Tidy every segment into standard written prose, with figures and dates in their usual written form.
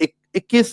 21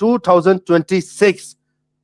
2026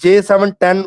J710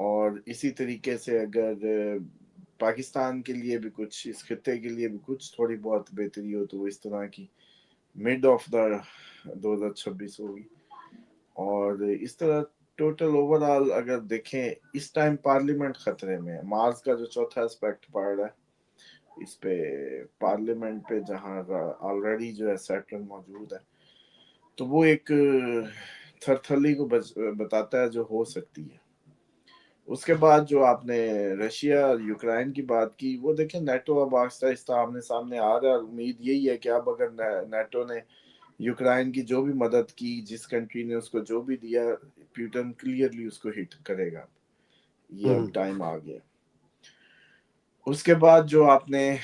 اور اسی طریقے سے اگر پاکستان کے لیے بھی کچھ، اس خطے کے لیے بھی کچھ تھوڑی بہت بہتری ہو تو وہ اس طرح کی مڈ آف دا 2026 ہوگی. اور اس طرح ٹوٹل اوور آل اگر دیکھیں اس ٹائم پارلیمنٹ خطرے میں ہے. مارس کا جو چوتھا اسپیکٹ پڑ رہا ہے اس پہ پارلیمنٹ پہ جہاں آلریڈی جو ہے سیٹرن موجود ہے تو وہ ایک تھرتھلی کو بتاتا ہے جو ہو سکتی ہے. اس کے بعد جو آپ نے رشیا اور یوکرائن کی بات کی وہ دیکھیں نیٹو اب آہستہ آہستہ آمنے سامنے آ رہا ہے. اور امید یہی ہے کہ اب اگر نیٹو نے یوکرائن کی جو بھی مدد کی، جس کنٹری نے اس کو جو بھی دیا، پیوٹن کلیئرلی اس کو ہٹ کرے گا. یہ اب ٹائم آ گیا. اس کے بعد جو آپ نے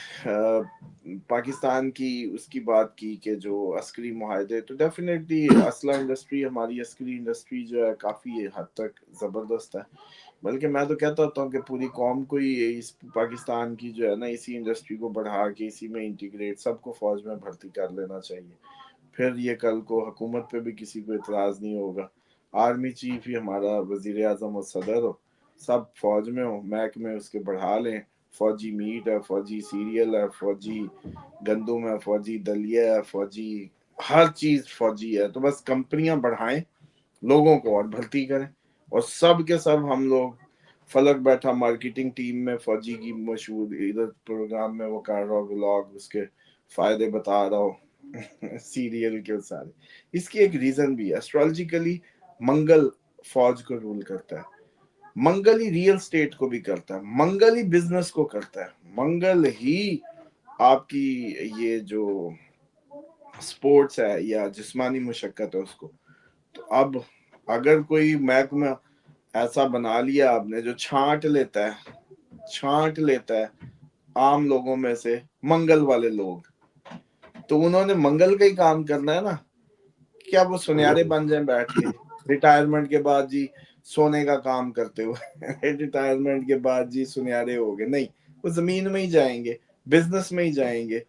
پاکستان کی اس کی بات کی کہ جو عسکری معاہدے، تو ڈیفینیٹلی اسلحہ انڈسٹری، ہماری عسکری انڈسٹری جو ہے کافی حد تک زبردست ہے. بلکہ میں تو کہتا ہوتا ہوں کہ پوری قوم کو ہی اس پاکستان کی جو ہے نا اسی انڈسٹری کو بڑھا کے اسی میں انٹیگریٹ، سب کو فوج میں بھرتی کر لینا چاہیے. پھر یہ کل کو حکومت پہ بھی کسی کو اعتراض نہیں ہوگا. آرمی چیف ہی ہمارا وزیر اعظم اور صدر ہو، سب فوج میں ہو، محکمے اس کے بڑھا لیں. فوجی میٹ ہے، فوجی سیریل ہے، فوجی گندم ہے، فوجی دلیہ ہے، فوجی ہر چیز فوجی ہے. تو بس کمپنیاں بڑھائیں، لوگوں کو اور بھرتی کریں. اور سب کے سب ہم لوگ، فلک بیٹھا مارکیٹنگ ٹیم میں فوجی کی مشہور ادھر پروگرام میں وہ کر رہا ہو ولاگ، اس کے فائدے بتا رہا ہو سیریل کے سارے. اس کی ایک ریزن بھی ہے، اسٹرالوجیکلی منگل فوج کو رول کرتا ہے، منگل ہی ریئل اسٹیٹ کو بھی کرتا ہے، منگل ہی بزنس کو کرتا ہے، منگل ہی آپ کی یہ جو سپورٹس ہے یا جسمانی مشقت ہے اس کو. تو اب اگر کوئی محکمہ ایسا بنا لیا آپ نے جو چھانٹ لیتا ہے عام لوگوں میں سے منگل والے لوگ، تو انہوں نے منگل کا ہی کام کرنا ہے نا. کیا وہ سنیارے بن جائیں بیٹھ کے ریٹائرمنٹ کے بعد جی سونے کا کام کرتے ہوئے ریٹائرمنٹ کے بعد جی سنیارے ہو گئے؟ نہیں، وہ زمین میں ہی جائیں گے، بزنس میں ہی جائیں گے.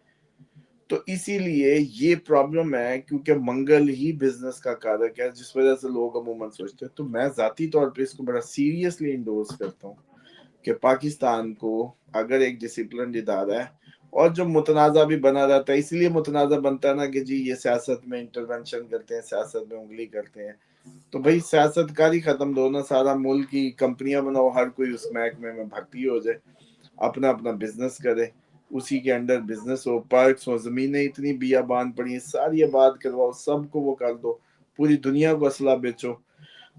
تو اسی لیے یہ پرابلم ہے، کیونکہ منگل ہی بزنس کا کارک ہے، جس وجہ سے لوگ عموماً سوچتے ہیں. تو میں ذاتی طور پہ اس کو بڑا سیریسلی انڈورس کرتا ہوں کہ پاکستان کو اگر ایک ڈسپلن ادارہ ہے، اور جو متنازع بھی بنا رہتا ہے، اس لیے متنازع بنتا ہے نا کہ جی یہ سیاست میں انٹرونشن کرتے ہیں، سیاست میں انگلی کرتے ہیں. تو بھائی سیاست کاری ختم دو نا، سارا ملک کی کمپنیاں بناؤ، ہر کوئی اس محکمے میں بھرتی ہو جائے، اپنا اپنا بزنس کرے، اسی کے انڈر بزنس ہو، پارکس ہو، زمینیں اتنی بیابان پڑی ہیں ساری آباد کرواؤ، سب کو وہ کر دو، پوری دنیا کو اسلحہ بیچو.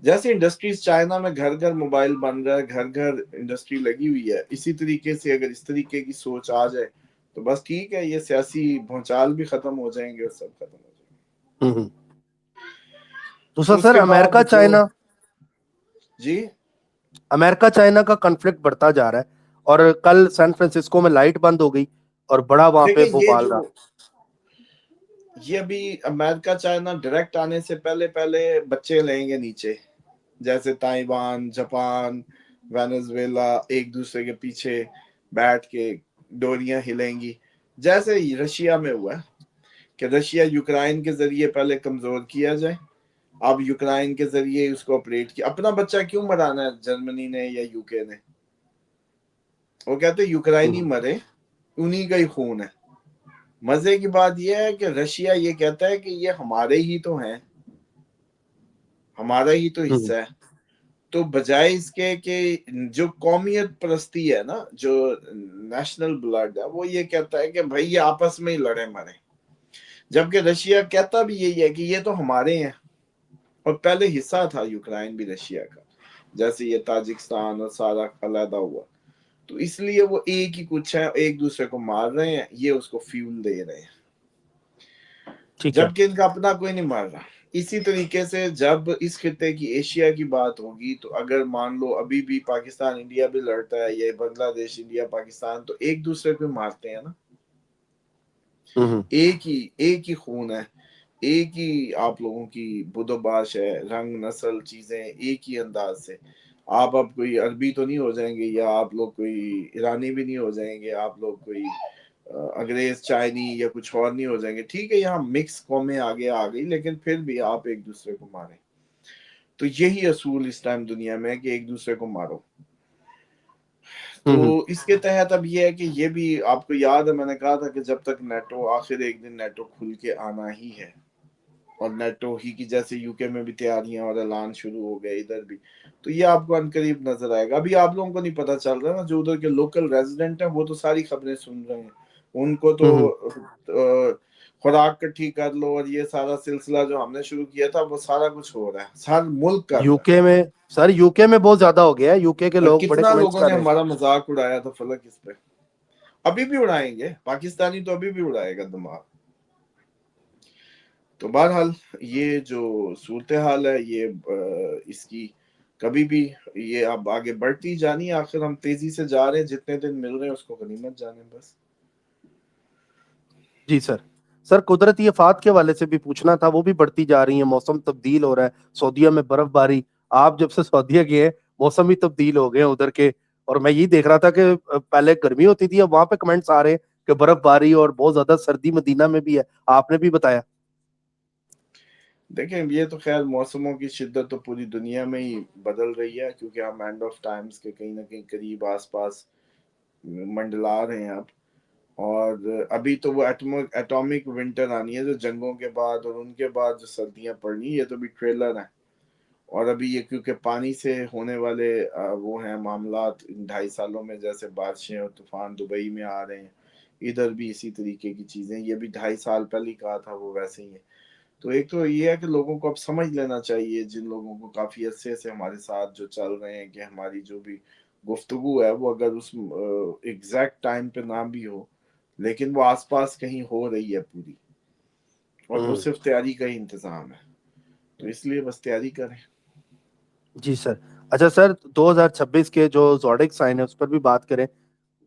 جیسے انڈسٹریز چائنا میں گھر گھر موبائل بن رہا ہے، گھر گھر انڈسٹری لگی ہوئی ہے، اسی طریقے سے اگر اس طریقے کی سوچ آ جائے تو بس ٹھیک ہے، یہ سیاسی بھونچال بھی ختم ہو جائیں گے اور سب ختم ہو جائیں گے. دوسرا اس سر، کے بعد امریکہ جو چائنا جی امریکہ چائنا کا کنفلکٹ بڑھتا جا رہا ہے، اور کل سان فرانسسکو میں لائٹ بند ہو گئی اور بڑا وہاں پہ دیکھیں بھوپال رہا. یہ ابھی امریکہ چائنا ڈائریکٹ آنے سے پہلے بچے لیں گے نیچے، جیسے تائیوان، جاپان، وینزویلا ایک دوسرے کے پیچھے بیٹھ کے ڈوریاں ہلیں گی. جیسے رشیا میں ہوا کہ رشیا یوکرائن کے ذریعے پہلے کمزور کیا جائے، اب یوکرائن کے ذریعے اس کو آپریٹ کیا. اپنا بچہ کیوں مرانا ہے جرمنی نے یا یو کے نے؟ وہ کہتے ہیں یوکرائنی مرے، انہی کا ہی خون ہے. مزے کی بات یہ ہے کہ رشیا یہ کہتا ہے کہ یہ ہمارے ہی تو ہیں، ہمارا ہی تو حصہ ہے. تو بجائے اس کے کہ جو قومیت پرستی ہے نا، جو نیشنل بلڈ ہے، وہ یہ کہتا ہے کہ بھائی یہ آپس میں ہی لڑے مرے. جبکہ رشیا کہتا بھی یہی ہے کہ یہ تو ہمارے ہیں، اور پہلے حصہ تھا یوکرائن بھی رشیا کا، جیسے یہ تاجکستان اور سارا علیحدہ ہوا. تو اس لیے وہ ایک ہی کچھ ہے، ایک دوسرے کو مار رہے ہیں، یہ اس کو فیول دے رہے ہیں، ٹھیک ہے. جبکہ ان کا اپنا کوئی نہیں مار رہا. اسی طریقے سے جب اس خطے کی ایشیا کی بات ہوگی تو اگر مان لو ابھی بھی پاکستان انڈیا بھی لڑتا ہے، یا بنگلہ دیش انڈیا پاکستان، تو ایک دوسرے کو مارتے ہیں نا. ایک ہی خون ہے، ایک ہی آپ لوگوں کی بدھ و باش ہے، رنگ نسل چیزیں ایک ہی انداز سے. آپ اب کوئی عربی تو نہیں ہو جائیں گے، یا آپ لوگ کوئی ایرانی بھی نہیں ہو جائیں گے، آپ لوگ کوئی انگریز چائنی یا کچھ اور نہیں ہو جائیں گے. ٹھیک ہے یہاں مکس قومیں آگے آ گئی، لیکن پھر بھی آپ ایک دوسرے کو ماریں. تو یہی اصول اس ٹائم دنیا میں ہے کہ ایک دوسرے کو مارو. تو اس کے تحت اب یہ ہے کہ یہ بھی آپ کو یاد ہے میں نے کہا تھا کہ جب تک نیٹو آخر ایک دن نیٹو کھل کے آنا ہی ہے, اور نیٹو ہی کی جیسے یو کے میں بھی تیاریاں اور اعلان شروع ہو گئے ادھر بھی, تو یہ آپ کو عنقریب نظر آئے گا. ابھی آپ لوگوں کو نہیں پتا چل رہا نا, جو ادھر کے لوکل ریزیڈنٹ ہیں وہ تو ساری خبریں سن رہے ہیں, ان کو تو خوراک کٹھی کر لو اور یہ سارا سلسلہ جو ہم نے شروع کیا تھا وہ سارا کچھ ہو رہا ہے, ہر ملک کر یو رہا ہے. کے میں سر, یو کے میں بہت زیادہ ہو گیا ہے, یو کے اور لوگ بڑے کتنا کمنٹس لوگوں کر نے رہے ہیں. ہمارا مذاق اڑایا تھا فلک اس پہ, ابھی بھی اڑائیں گے, پاکستانی تو ابھی بھی اڑائے گا دماغ. تو بہرحال یہ جو صورتحال ہے یہ اس کی کبھی بھی یہ اب آگے بڑھتی جانی, آخر ہم تیزی سے جا رہے ہیں, جتنے دن مل رہے ہیں اس کو غنیمت جانے بس. جی سر. سر قدرتی آفات کے حوالے سے بھی پوچھنا تھا, وہ بھی بڑھتی جا رہی ہیں, موسم تبدیل ہو رہا ہے, سعودیہ میں برف باری, آپ جب سے سعودیہ گئے ہیں موسم بھی تبدیل ہو گئے ہیں ادھر کے, اور میں یہی دیکھ رہا تھا کہ پہلے گرمی ہوتی تھی, اب وہاں پہ کمنٹس آ رہے ہیں کہ برف باری اور بہت زیادہ سردی مدینہ میں بھی ہے, آپ نے بھی بتایا. دیکھیں یہ تو خیر موسموں کی شدت تو پوری دنیا میں ہی بدل رہی ہے, کیونکہ ہم اینڈ آف ٹائمز کے کہیں نہ کہیں قریب آس پاس منڈلا رہے ہیں اب. اور ابھی تو وہ ایٹامک ونٹر آنی ہے جو جنگوں کے بعد, اور ان کے بعد جو سردیاں پڑنی, یہ تو بھی ٹریلر ہیں. اور ابھی یہ کیونکہ پانی سے ہونے والے وہ ہیں معاملات ان 2.5 سالوں میں, جیسے بارشیں اور طوفان دبئی میں آ رہے ہیں, ادھر بھی اسی طریقے کی چیزیں, یہ بھی 2.5 سال پہلے کہا تھا وہ ویسے ہی ہے. تو ایک تو یہ ہے کہ لوگوں کو اب سمجھ لینا چاہیے, جن لوگوں کو کافی عرصے سے ہمارے ساتھ جو چل رہے ہیں, کہ ہماری جو بھی گفتگو ہے وہ اگر اس ایگزیکٹ ٹائم پہ نہ بھی ہو, لیکن وہ آس پاس کہیں ہو رہی ہے پوری, اور وہ صرف تیاری کا ہی انتظام ہے, تو اس لیے بس تیاری کریں. جی سر. اچھا سر, 2026 کے جو زوڈک سائن ہے اس پر بھی بات کریں.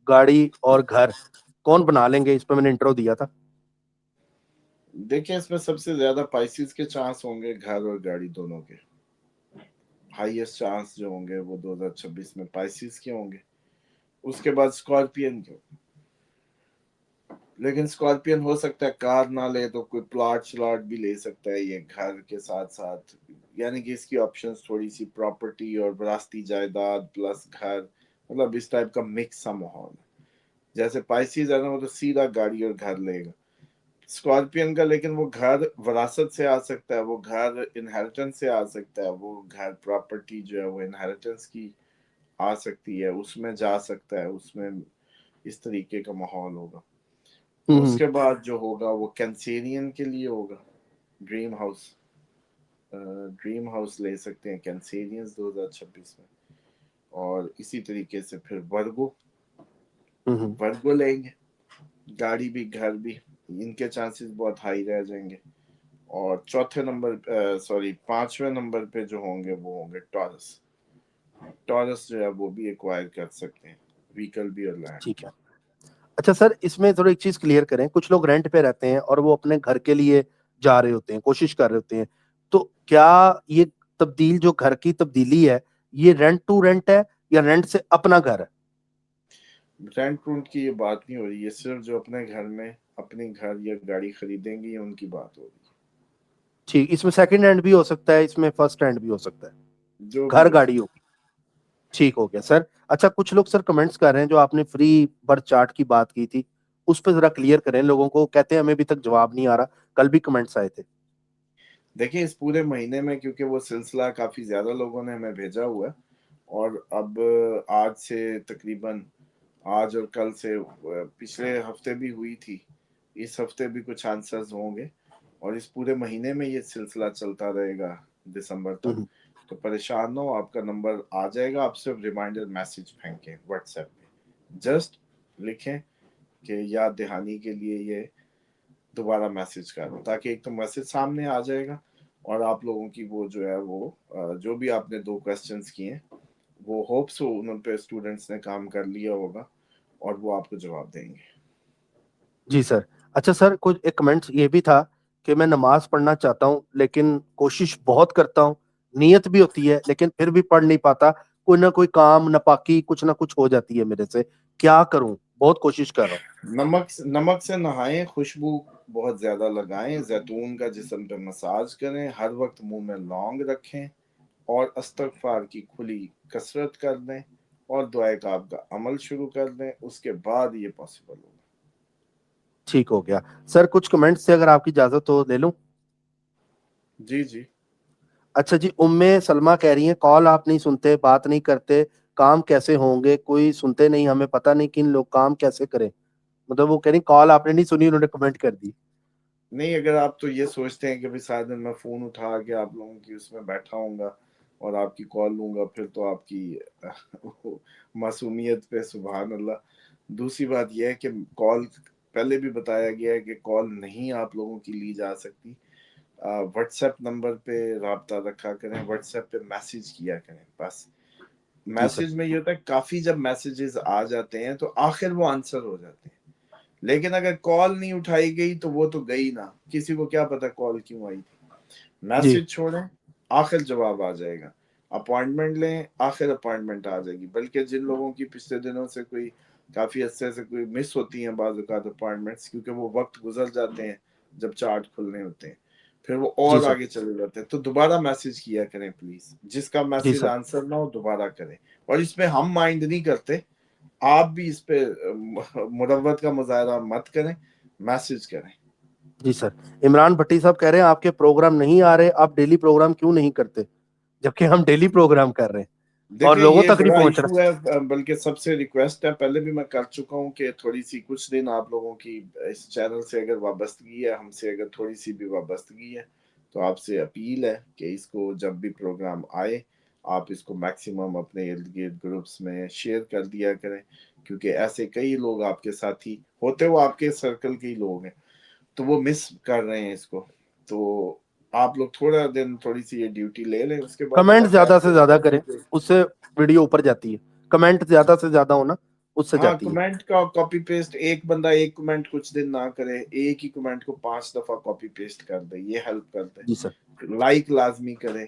گاڑی اور گھر کون بنا لیں گے, اس پہ میں نے انٹرو دیا تھا. دیکھیں اس میں سب سے زیادہ پائسیز کے چانس ہوں گے, گھر اور گاڑی دونوں کے. ہائیسٹ چانس جو ہوں گے وہ 2026 میں پائسیز کے ہوں گے, اس کے بعد اسکارپین کے. لیکن اسکارپین ہو سکتا ہے کار نہ لے تو کوئی پلاٹ شلاٹ بھی لے سکتا ہے یہ گھر کے ساتھ ساتھ, یعنی کہ اس کی آپشنز تھوڑی سی پراپرٹی اور وراثتی جائیداد پلس گھر, مطلب اس ٹائپ کا مکس سا ماحول ہے. جیسے پائسیز ہے نا وہ تو سیدھا گاڑی اور گھر لے گا. اسکارپین کا لیکن وہ گھر وراثت سے آ سکتا ہے, وہ گھر انہیریٹنس سے آ سکتا ہے, وہ گھر پراپرٹی جو ہے وہ انہیریٹنس کی آ سکتی ہے, اس میں جا سکتا ہے, اس میں اس طریقے کا ماحول ہوگا. اس کے بعد جو ہوگا وہ کینسیرین کے لیے ہوگا, ڈریم ہاؤس لے سکتے ہیں کینسیرینز 2026 میں. اور اسی طریقے سے پھر ورگو لیں گے, گاڑی بھی گھر بھی, ان کے چانسز بہت ہائی رہ جائیں گے. اور پانچویں نمبر پہ جو ہوں گے وہ ہوں گے ٹورس جو ہے وہ بھی ایکوائر کر سکتے ہیں, ویکل بھی اور لینڈ. ٹھیک ہے. اچھا سر, اس میں تھوڑا ایک چیز کلیئر کریں, کچھ لوگ رینٹ پہ رہتے ہیں اور وہ اپنے گھر کے لیے جا رہے ہوتے ہیں, کوشش کر رہے ہوتے ہیں, تو کیا یہ تبدیل جو گھر کی تبدیلی ہے یہ رینٹ ٹو رینٹ ہے یا رینٹ سے اپنا گھر ہے؟ رینٹ رونٹ کی یہ بات نہیں ہو رہی ہے, صرف جو اپنے گھر میں اپنی گھر یا گاڑی خریدیں گے ان کی بات ہو رہی ہے. ٹھیک, اس میں سیکنڈ ہینڈ بھی ہو سکتا ہے, اس میں فرسٹ ہینڈ بھی ہو سکتا ہے, جو بھی گھر ہو گاڑی سکتا ہوگی. ٹھیک ہو گیا سر. اچھا کچھ لوگ سر کمنٹس کر رہے ہیں, جو آپ نے فری برتھ چارٹ کی بات کی تھی اس پہ ذرا کلیئر کریں لوگوں کو, کہتے ہیں ہمیں ابھی تک جواب نہیں آ رہا, کل بھی کمنٹس آئے تھے. دیکھیں اس پورے مہینے میں کیونکہ وہ سلسلہ کافی زیادہ لوگوں نے ہمیں بھیجا ہوا ہے, اور اب آج سے تقریباً آج اور کل سے, پچھلے ہفتے بھی ہوئی تھی, اس ہفتے بھی کچھ آنسرز ہوں گے, اور اس پورے مہینے میں یہ سلسلہ چلتا رہے گا دسمبر تک. تو پریشان نہ ہو, آپ کا نمبر آ جائے گا, آپ صرف ریمائنڈر میسج پھینکیں واٹس ایپ پہ, جسٹ لکھیں کہ یاد دہانی کے لیے یہ دوبارہ میسج کروں, تاکہ ایک تو میسج سامنے آ جائے گا, اور آپ لوگوں کی وہ جو ہے وہ جو بھی آپ نے 2 کوسچنز کیے وہ ہوپس ہو ان پہ اسٹوڈنٹس نے کام کر لیا ہوگا, اور وہ آپ کو جواب دیں گے. جی سر. اچھا سر, کچھ ایک کمنٹ یہ بھی تھا کہ میں نماز پڑھنا چاہتا ہوں لیکن کوشش بہت کرتا ہوں, نیت بھی ہوتی ہے لیکن پھر بھی پڑھ نہیں پاتا, کوئی نہ کوئی کام ناپاکی کچھ نہ کچھ ہو جاتی ہے میرے سے, کیا کروں, بہت کوشش کر رہا ہوں. نمک سے نہائیں, خوشبو بہت زیادہ لگائیں, زیتون کا جسم پہ مساج کریں, ہر وقت منہ میں لونگ رکھیں, اور استغفار کی کھلی کثرت کر دیں اور دعائے کعب کا عمل شروع کر دیں, اس کے بعد یہ پاسبل ہوگا. ٹھیک ہو گیا سر. کچھ کمنٹس سے اگر آپ کی اجازت ہو لے لوں. جی جی. اچھا جی, ام سلمہ کہہ رہی ہیں کال آپ نہیں سنتے, بات نہیں کرتے, کام کیسے ہوں گے, کوئی سنتے نہیں, ہمیں پتہ نہیں کن لوگ کام کیسے کریں. مطلب وہ کہہ رہی کال آپ نے نہیں سنی, انہوں نے کمنٹ کر دی. نہیں, اگر آپ تو یہ سوچتے ہیں کہ بھی سارے دن میں فون اٹھا کے آپ لوگوں کی اس میں بیٹھا ہوں گا اور آپ کی کال لوں گا, پھر تو آپ کی معصومیت پہ سبحان اللہ. دوسری بات یہ ہے کہ کال پہلے بھی بتایا گیا ہے کہ کال نہیں آپ لوگوں کی لی جا سکتی. واٹس ایپ نمبر پہ رابطہ رکھا کریں, واٹس ایپ پہ میسج کیا کریں بس. جی سر. میسج میں یہ ہوتا ہے کافی جب میسیجز آ جاتے ہیں تو آخر وہ آنسر ہو جاتے ہیں, لیکن اگر کال نہیں اٹھائی گئی تو وہ تو گئی نا, کسی کو کیا پتا کال کیوں آئی تھی. جی میسج چھوڑیں, آخر جواب آ جائے گا. اپوائنٹمنٹ لیں, آخر اپوائنٹمنٹ آ جائے گی. بلکہ جن لوگوں کی پچھلے دنوں سے کوئی کافی عرصے سے کوئی مس ہوتی ہیں بعض اوقات اپوائنٹمنٹس, کیونکہ وہ وقت گزر جاتے ہیں جب چارٹ کھلنے ہوتے ہیں, پھر وہ جی اور سر. آگے چلے جاتے ہیں, تو دوبارہ میسج کیا کریں پلیز. جس کا جی میسج سر. آنسر نہ ہو دوبارہ کریں. اور اس میں ہم مائنڈ نہیں کرتے, آپ بھی اس پہ مروت کا مظاہرہ مت کریں, میسج کریں. جی سر. عمران بھٹی صاحب کہہ رہے ہیں آپ کے پروگرام نہیں آ رہے, آپ ڈیلی پروگرام کیوں نہیں کرتے, جبکہ ہم ڈیلی پروگرام کر رہے ہیں اور دیکھیں لوگوں یہ تک نہیں بڑا پہنچ ایشو رہا. ہے, بلکہ سب سے ریکویسٹ ہے, پہلے بھی میں کر چکا ہوں کہ تھوڑی سی کچھ دن آپ لوگوں کی اس چینل سے اگر وابستگی ہے, ہم سے اگر تھوڑی سی بھی وابستگی ہے, تو آپ سے اپیل ہے کہ اس کو جب بھی پروگرام آئے آپ اس کو میکسیمم اپنے ارد گرد گروپس میں شیئر کر دیا کریں, کیونکہ ایسے کئی لوگ آپ کے ساتھی ہوتے, وہ آپ کے سرکل کے ہی لوگ ہیں, تو وہ مس کر رہے ہیں اس کو. تو آپ لوگ تھوڑا دن تھوڑی سی یہ ڈیوٹی لے لیں, اس کے بعد کمنٹ اللہ خیر زیادہ سے کرے. زیادہ کریں, اس سے ویڈیو اوپر جاتی ہے. کمنٹ زیادہ سے زیادہ ہونا, اس سے ہاں, جاتی ہے. کمنٹ کا کاپی پیسٹ, ایک بندہ ایک کمنٹ کچھ دن نہ کرے, ایک ہی کمنٹ کو 5 دفعہ کاپی پیسٹ کر دے, یہ ہیلپ کرتے. جی سر. لائک لازمی کرے,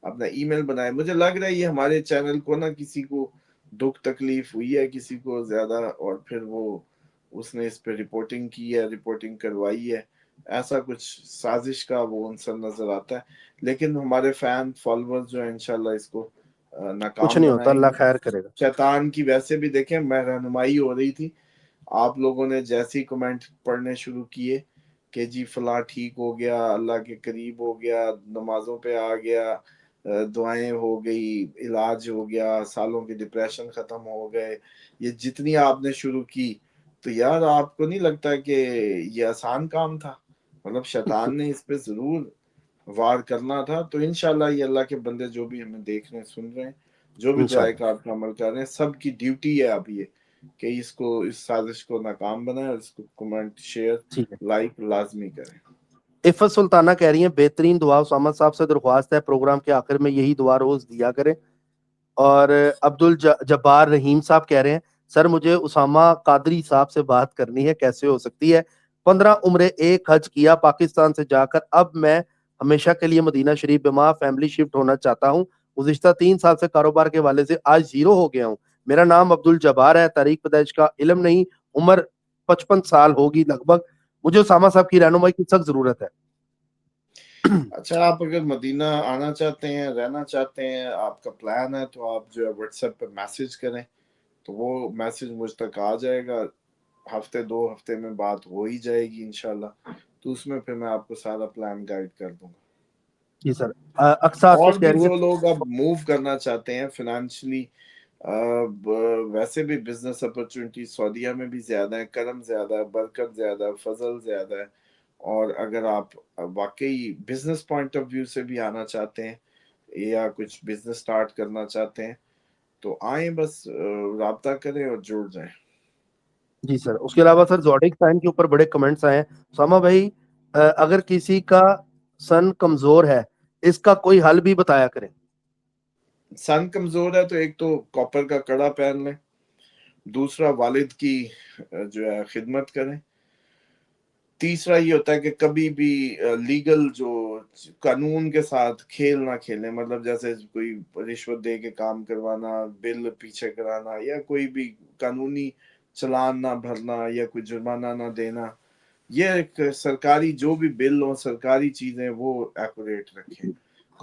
اپنا ای میل بنائے. مجھے لگ رہا ہے یہ ہمارے چینل کو نا کسی کو دکھ تکلیف ہوئی ہے کسی کو زیادہ, اور پھر وہ اس نے اس پہ رپورٹنگ کی ہے, رپورٹنگ کروائی ہے, ایسا کچھ سازش کا وہ عنصر نظر آتا ہے. لیکن ہمارے فین فالوورز جو ہیں انشاءاللہ اس کو کچھ ناکام نہیں ہوتا, بنائیں اللہ گے. خیر کرے گا. شیطان کی ویسے بھی دیکھیں میں رہنمائی ہو رہی تھی, آپ لوگوں نے جیسی کمنٹ پڑھنے شروع کیے کہ جی فلاں ٹھیک ہو گیا, اللہ کے قریب ہو گیا, نمازوں پہ آ گیا, دعائیں ہو گئی, علاج ہو گیا, سالوں کے ڈپریشن ختم ہو گئے, یہ جتنی آپ نے شروع کی, تو یار آپ کو نہیں لگتا کہ یہ آسان کام تھا؟ مطلب شیطان نے اس پہ ضرور وار کرنا تھا. تو انشاءاللہ یہ اللہ کے بندے جو بھی ہمیں دیکھ رہے ہیں, سن رہے ہیں, جو بھی دعائے انشاءاللہ. کا آپ کا عمل کر رہے ہیں, سب کی ڈیوٹی ہے اب یہ کہ اس کو, اس سازش کو ناکام بنائیں, اور اس کو کمنٹ شیئر ٹھیک ہے. لائک لازمی کریں. عفت سلطانہ کہہ رہی ہیں بہترین دعا, اسامہ صاحب سے درخواست ہے پروگرام کے آخر میں یہی دعا روز دیا کریں. اور عبد الجبار رحیم صاحب کہہ رہے ہیں سر مجھے اسامہ قادری صاحب سے بات کرنی ہے, کیسے ہو سکتی ہے؟ 15 عمرے ایک حج کیا پاکستان سے جا کر, اب میں ہمیشہ کے لیے مدینہ شریف بما فیملی شفٹ ہونا چاہتا ہوں. گزشتہ 3 سال سے کاروبار کے حوالے سے آج زیرو ہو گیا ہوں. میرا نام عبد الجبار ہے, تاریخ پیدائش کا علم نہیں, عمر 55 سال ہوگی لگ بھگ. مجھے اسامہ صاحب کی رہنمائی کی سخت ضرورت ہے. اچھا, آپ اگر مدینہ آنا چاہتے ہیں, رہنا چاہتے ہیں, آپ کا پلان ہے, تو آپ جو ہے واٹس ایپ پہ میسج کریں, تو وہ میسج مجھ تک آ جائے گا. ہفتے 2 ہفتے میں بات ہو ہی جائے گی انشاءاللہ, تو اس میں پھر میں آپ کو سارا پلان گائیڈ کر دوں گا. جی سر. اقصا اور آصف کہہ بھی رہی جو ہیں لوگ اب موو کرنا چاہتے ہیں فائنینشلی, ویسے بھی بزنس اپرچونٹی سعودیہ میں بھی زیادہ ہے, کرم زیادہ ہے, برکت زیادہ ہے, فضل زیادہ ہے. اور اگر آپ واقعی بزنس پوائنٹ آف ویو سے بھی آنا چاہتے ہیں یا کچھ بزنس سٹارٹ کرنا چاہتے ہیں, تو آئیں, بس رابطہ کریں اور جڑ جائیں. جی سر. اس کے علاوہ سر زوڈک سائن کے اوپر بڑے کمنٹس آئے ہیں. اسامہ بھائی اگر کسی کا سن کمزور ہے, اس کا کوئی حل بھی بتایا کریں. سن کمزور ہے تو ایک تو کاپر کا کڑا پہن لیں, دوسرا والد کی جو ہے خدمت کریں, تیسرا یہ ہوتا ہے کہ کبھی بھی لیگل جو قانون کے ساتھ کھیل نہ کھیلیں. مطلب جیسے کوئی رشوت دے کے کام کروانا, بل پیچھے کرانا, یا کوئی بھی قانونی چلان نہ بھرنا, یا کوئی جرمانہ نہ دینا. یہ ایک سرکاری جو بھی بل ہو, سرکاری چیزیں, وہ ایکوریٹ رکھیں.